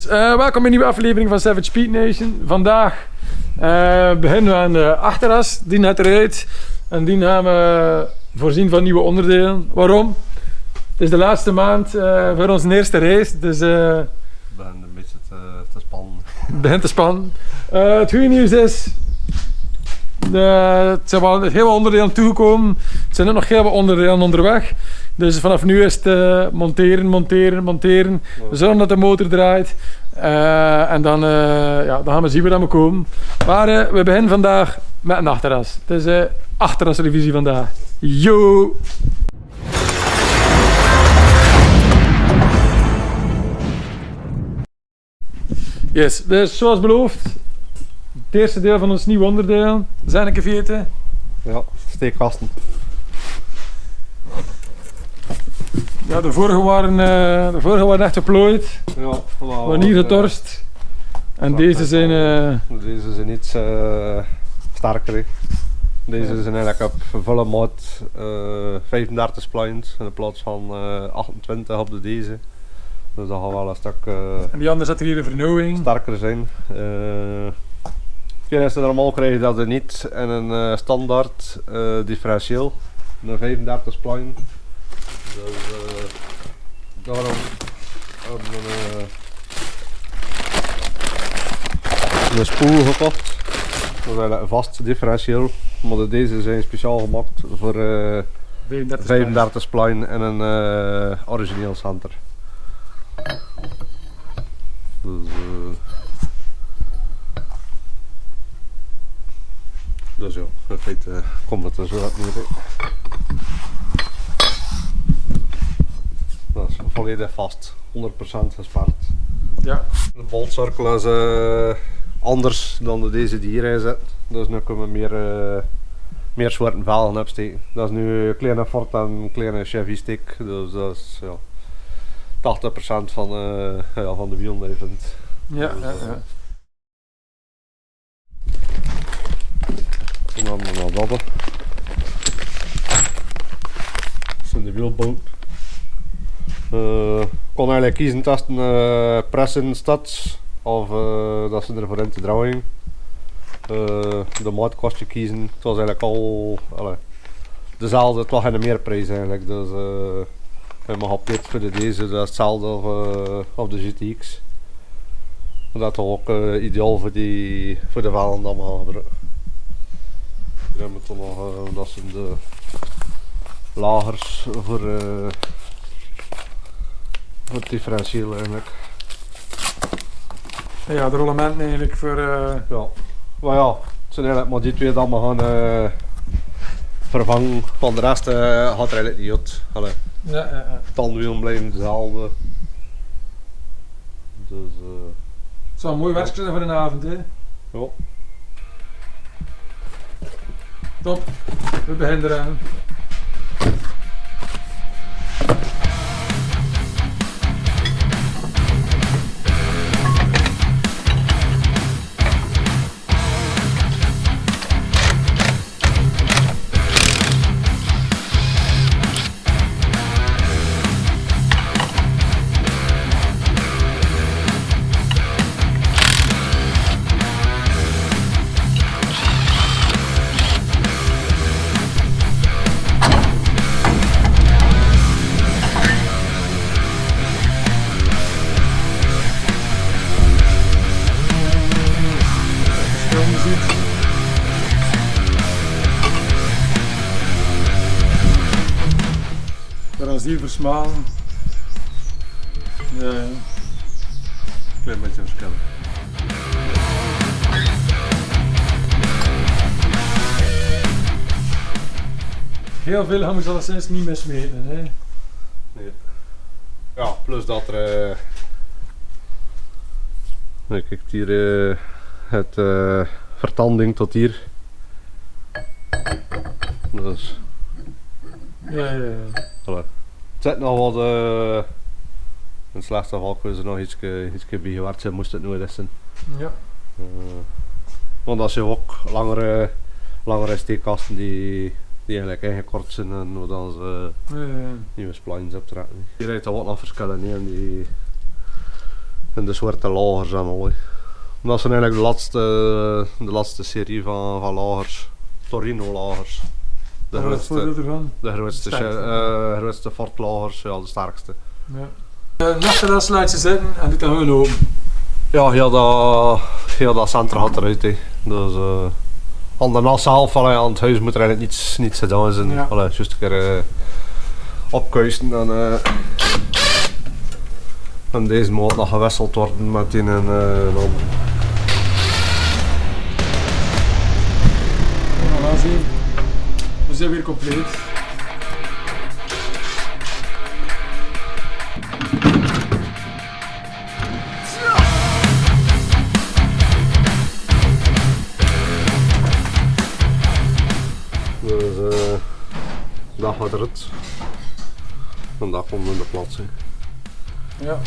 Welkom bij een nieuwe aflevering van Savage Speed Nation. Vandaag beginnen we aan de achteras, die net rijdt. En die gaan we voorzien van nieuwe onderdelen. Waarom? Het is de laatste maand voor onze eerste race, dus Ik ben een beetje te spannen. het begint te spannen. Het goede nieuws is, het zijn wel heel wat onderdelen toegekomen. Er zijn ook nog heel wat onderdelen onderweg. Dus vanaf nu is het monteren. We zorgen dat de motor draait. En dan gaan we zien waar we komen. Maar we beginnen vandaag met een achteras. Het is achterasrevisie vandaag. Yo! Yes, dus zoals beloofd, het eerste deel van ons nieuwe onderdeel. Zijn ik vergeten? Ja, steekkasten. Ja, de vorige waren echt geplooid. Ja, We waren hier getorst. En deze zijn... Deze zijn iets sterker. Hè. Deze zijn eigenlijk op volle maat 35 splines in plaats van 28 op deze. Dus dat gaat wel een stuk en die andere zat hier de vernauwing. sterker zijn. Hetgeen is dat normaal krijg je dat niet in een standaard differentieel. Een 35 spline. Dus daarom hebben we een spoel gekocht. Dat is eigenlijk een vast differentieel. Maar deze zijn speciaal gemaakt voor 35 spline en een origineel center. Dus ja, in feite komt het er zo uit neer. Dat is volledig vast, 100% gespart. Ja. De boltcirkel is anders dan deze die hierin zit. Dus nu kunnen we meer soorten velgen opsteken. Dat is nu een kleine Ford en een kleine Chevy stick. Dus dat is ja, 80% van de wiellevend. Ja, Dus, ja. En dan nog dat. Dat zijn de wielboot. Kon eigenlijk kiezen tussen pressen stads of dat ze ervoor in te draaien. De maat kost je kiezen. Het was eigenlijk al dezelfde, toch geen meerprijs eigenlijk. Dus je mag op dit voor deze, dat is hetzelfde of de GTX. Dat is ook ideaal voor de velgen dat we gaan gebruiken. Dan moeten we nog, dat zijn de lagers voor het differentieel eigenlijk. Ja, de rollementen eigenlijk voor... Ja, maar ja, het zijn eigenlijk maar die twee dat we gaan vervangen. Van de rest gaat er eigenlijk niet uit. Allee, Ja. tandwielen blijven dezelfde. Dus Het zou een mooi werkje zijn voor een avond, hè? ja. Top, we beginnen eraan. Daar is hier versmalen. Ja. Klein beetje verschil. Heel veel gaan we zelfs niet mismeten, hè? Nee. Ja, plus dat er kijk hier het vertanding tot hier. Dus Ja. voilà. Het zit nog wat in het slechtste geval kunnen ze nog iets bij gewerkt zijn, moest het nooit zijn. Ja. Want als je ook langere steekkasten die eigenlijk ingekort zijn en dan ze nieuwe splines optrekken. Hier rijdt er wat nog verschillen in En de zwarte lagers en al. Dat zijn eigenlijk de laatste serie van lagers. Torino lagers. Wat is het voordeel ervan? De grootste, Sterkste. grootste fortlagers, ja, de sterkste. Ja. Nacht laat je zitten en doet dan gewoon open. Ja, heel dat centrum gaat eruit. He. Dus, aan de nashalf aan het huis moet er eigenlijk niets gedaan zijn. Ja. Juist een keer opkuisen en deze moet nog gewisseld worden met die en dan. We zien. We zijn weer compleet. Dus dat gaat eruit. En dat komt in de plaats. He. Ja.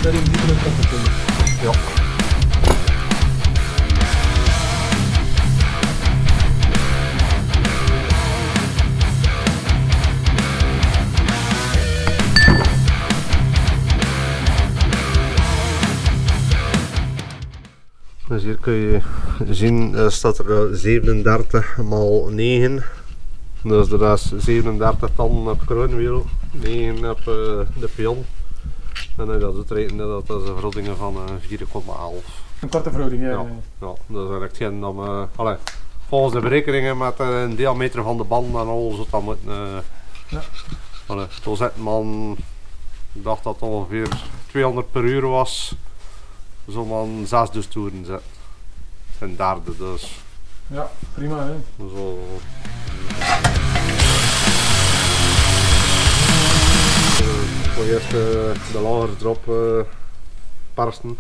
Dat is niet meer kapot. Ja. Dus hier kun je zien, staat er 37 maal 9. Dus dat is 37 ton op kroonwiel, 9 op de pion. En dat doet rekenen, dat is een verhouding van 4,11. Een korte verhouding, ja. Ja, ja, dat is eigenlijk geen volgens de berekeningen met een diameter van de band en al zo dat moet. Ja. Toen zit man, ik dacht dat het ongeveer 200 per uur was, zo man 6 dus toeren zit. Een derde dus. Ja, prima hè. Zo. Voor eerst de lagers erop persen.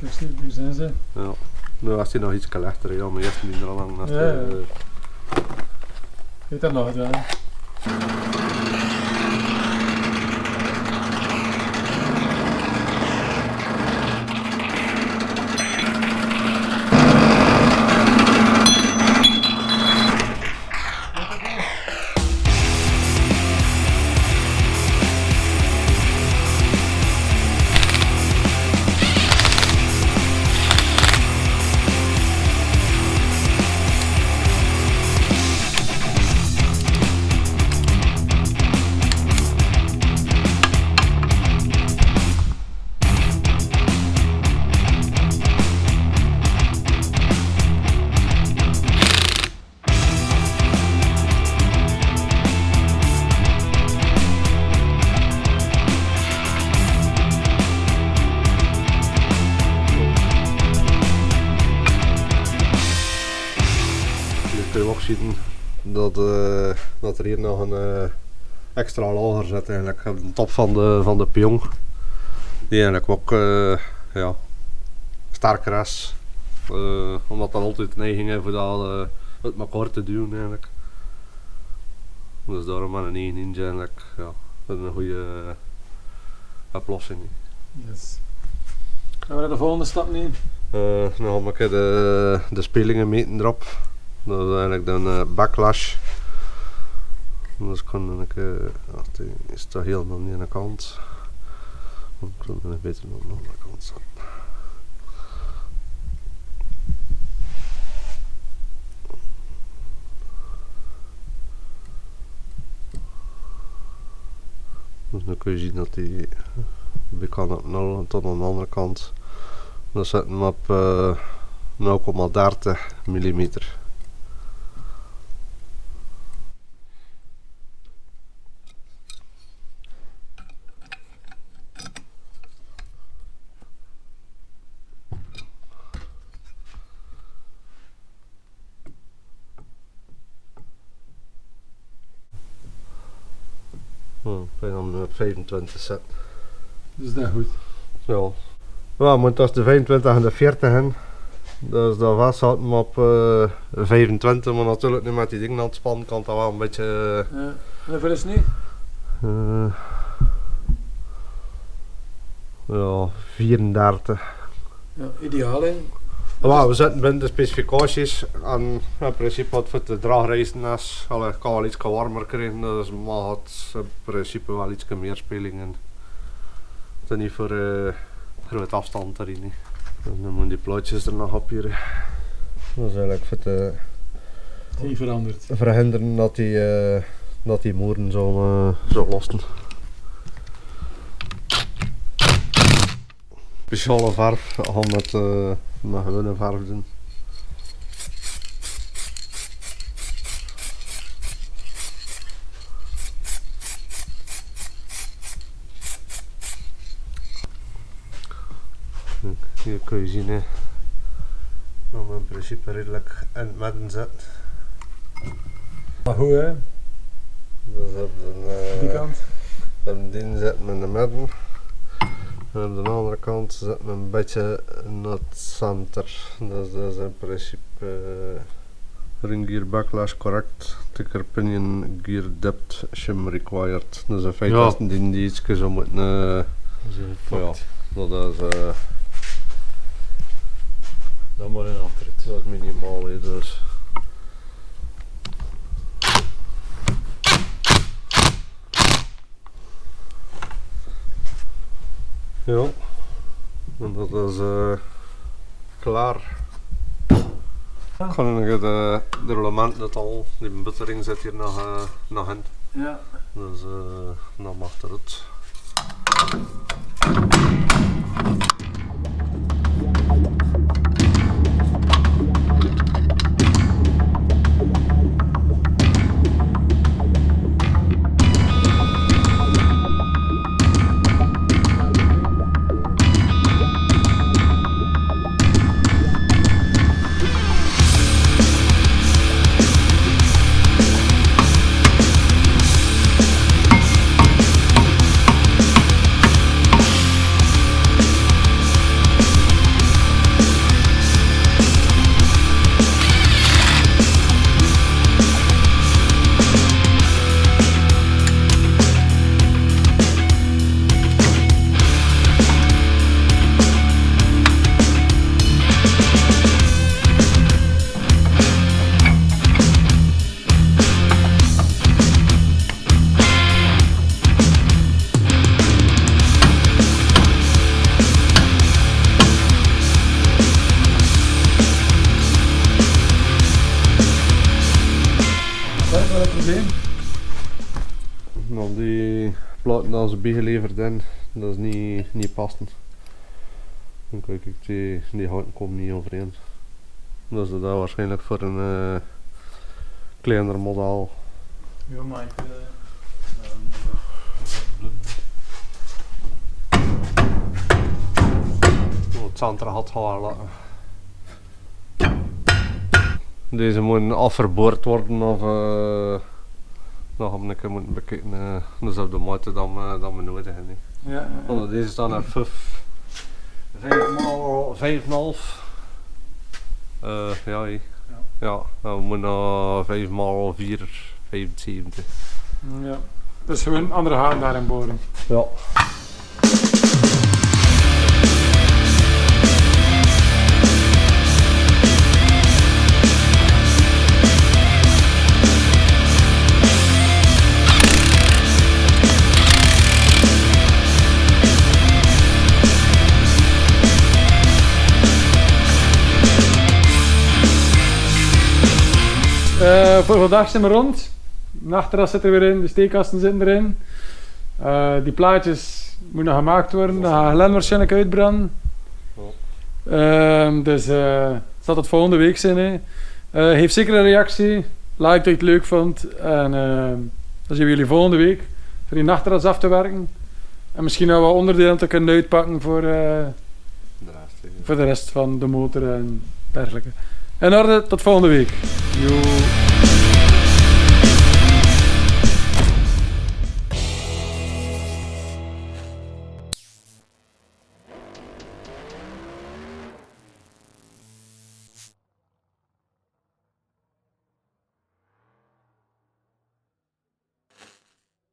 Kijk, hier zijn ze. Ja. Nu is hij nog iets lichter, ja, maar eerst minder lang. Ja. Weet dat nog gedaan? Kun je ook zien dat er hier nog een extra lager zit eigenlijk op de top van de pion. Die eigenlijk ook ja, sterker is. Omdat dat altijd de neiging heeft voor dat het elkaar te duwen eigenlijk. Dus daarom met een 9 inch eigenlijk ja, een goede oplossing. Yes. Gaan we naar de volgende stap nemen? Dan ga ik de spelingen meten erop. Dat is eigenlijk de backlash. Dus kan ik, is dat heel aan de ene kant. Of ik kan het beter aan de andere kant zetten. Dus dan kun je zien dat die kan op 0 tot aan de andere kant. Dan zetten we op 0,30 mm. Ik ben dan 25 set. Dus dat is goed. Ja. Ja, maar tussen de 25 en de 40 in. Dus daarvan zaten we op 25, maar natuurlijk nu met die dingen aan het spannen kan dat wel een beetje... Ja. En hoeveel is het nu? Ja, 34. Ja, ideaal hè. Ja, we zitten binnen de specificaties en in principe wat voor de draagreizen is, ik kan wel iets warmer krijgen, dus mag het in principe wel iets meer spelingen. Het is niet voor grote afstand erin. Dus dan moeten die plaatjes er nog op hier. Dat is eigenlijk voor te Niet veranderd. verhinderen dat die moeren zo lossen. Speciale verf, gaan met gewone verf doen. Hier kun je zien dat we in principe redelijk in het midden zitten. Maar goed hè, Dus op die kant. die zitten we in de midden. En op de andere kant zitten we een beetje in het center. Dus dat is in principe ring gear backlash correct. Ticker pinion gear depth shim required. Dus in feite is die iets zo moeten... ja, dat is... Dan moet je achter het. dat is minimaal hè, dus. Ja, en dat is klaar. Ik ga nu de element dat al, die buttering zit hier nog in. Ja. Dus dan mag het. Nou, die platen als ze bijgeleverd zijn, dat is niet passend. Dan kijk ik, die houten komen niet overeen. Dus dat is waarschijnlijk voor een kleiner model. Ja, maar ik Het centrum had halen. Deze moeten afverboord worden of nog een keer moeten bekijken. Dus op de maat dat we nodig hebben. ja. Want deze staan er 5x5,5. Ja, ja, nou, we moeten naar 5x4, 75. Ja. Dus gewoon andere haken daarin boren. Ja. Voor vandaag zijn we rond. De achterras zit er weer in, de steekkasten zitten erin. Die plaatjes moeten nog gemaakt worden, dan gaat Glenn waarschijnlijk uitbranden. Dus zal het volgende week zijn. Hè. Geef zeker een reactie, like dat je het leuk vond. En dan zien we jullie volgende week voor die nachterras af te werken. En misschien nog wat onderdelen te kunnen uitpakken voor de rest van de motor en dergelijke. In orde, tot volgende week. Yo.